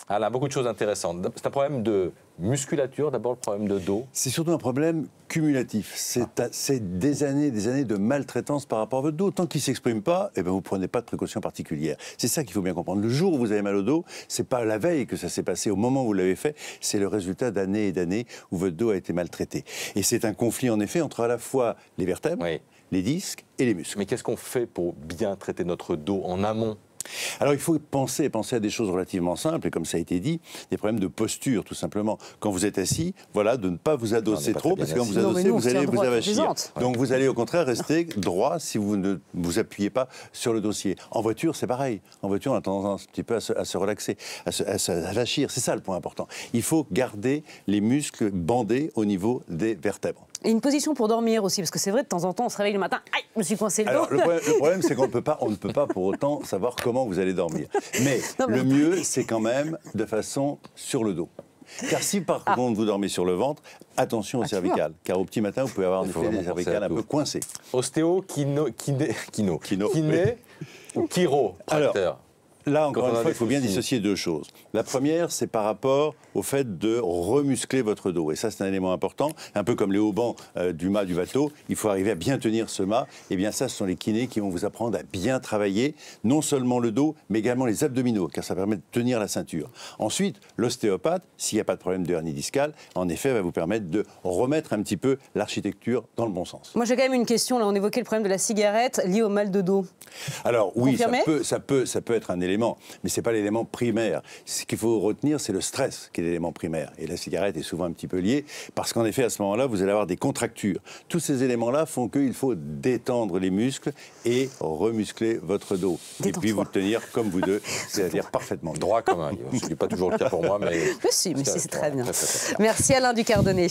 Alain, beaucoup de choses intéressantes. C'est un problème de musculature, d'abord le problème de dos. C'est surtout un problème cumulatif. C'est des années de maltraitance par rapport à votre dos. Tant qu'il ne s'exprime pas, eh ben, vous ne prenez pas de précautions particulières. C'est ça qu'il faut bien comprendre. Le jour où vous avez mal au dos, ce n'est pas la veille que ça s'est passé, au moment où vous l'avez fait, c'est le résultat d'années et d'années où votre dos a été maltraité. Et c'est un conflit en effet entre à la fois les vertèbres, Oui. les disques et les muscles. Mais qu'est-ce qu'on fait pour bien traiter notre dos en amont ? Alors il faut penser à des choses relativement simples, et comme ça a été dit, des problèmes de posture tout simplement. Quand vous êtes assis, voilà, de ne pas vous adosser trop, parce que quand vous adossez, vous allez vous avachir. Donc vous allez au contraire rester droit si vous ne vous appuyez pas sur le dossier. En voiture, c'est pareil. En voiture, on a tendance un petit peu à se relaxer, à s'avachir. C'est ça le point important. Il faut garder les muscles bandés au niveau des vertèbres. Et une position pour dormir aussi, parce que c'est vrai, de temps en temps, on se réveille le matin, aïe, je me suis coincé le dos. Alors, le problème, c'est qu'on ne peut pas pour autant savoir comment vous allez dormir. Mais le mieux, c'est quand même de façon sur le dos. Car si par contre vous dormez sur le ventre, attention au cervical. Car au petit matin, vous pouvez avoir en effet des cervicales un peu coincées. Ostéo, kiné ou chiropracteur. Là, encore une fois, il faut bien dissocier deux choses. La première, c'est par rapport au fait de remuscler votre dos. Et ça, c'est un élément important. Un peu comme les haubans du mât du bateau, il faut arriver à bien tenir ce mât. Et bien ça, ce sont les kinés qui vont vous apprendre à bien travailler, non seulement le dos, mais également les abdominaux, car ça permet de tenir la ceinture. Ensuite, l'ostéopathe, s'il n'y a pas de problème de hernie discale, en effet, va vous permettre de remettre un petit peu l'architecture dans le bon sens. Moi, j'ai quand même une question. Là, on évoquait le problème de la cigarette lié au mal de dos. Alors oui, ça peut être un élément, mais ce n'est pas l'élément primaire. Ce qu'il faut retenir, c'est le stress qui est l'élément primaire. Et la cigarette est souvent un petit peu liée, parce qu'en effet, à ce moment-là, vous allez avoir des contractures. Tous ces éléments-là font qu'il faut détendre les muscles et remuscler votre dos. Et puis vous tenir comme vous deux, c'est-à-dire parfaitement droit comme un livre. Ce n'est pas toujours le cas pour moi, mais... Mais si, c'est très bien. Merci Alain Ducardonnet.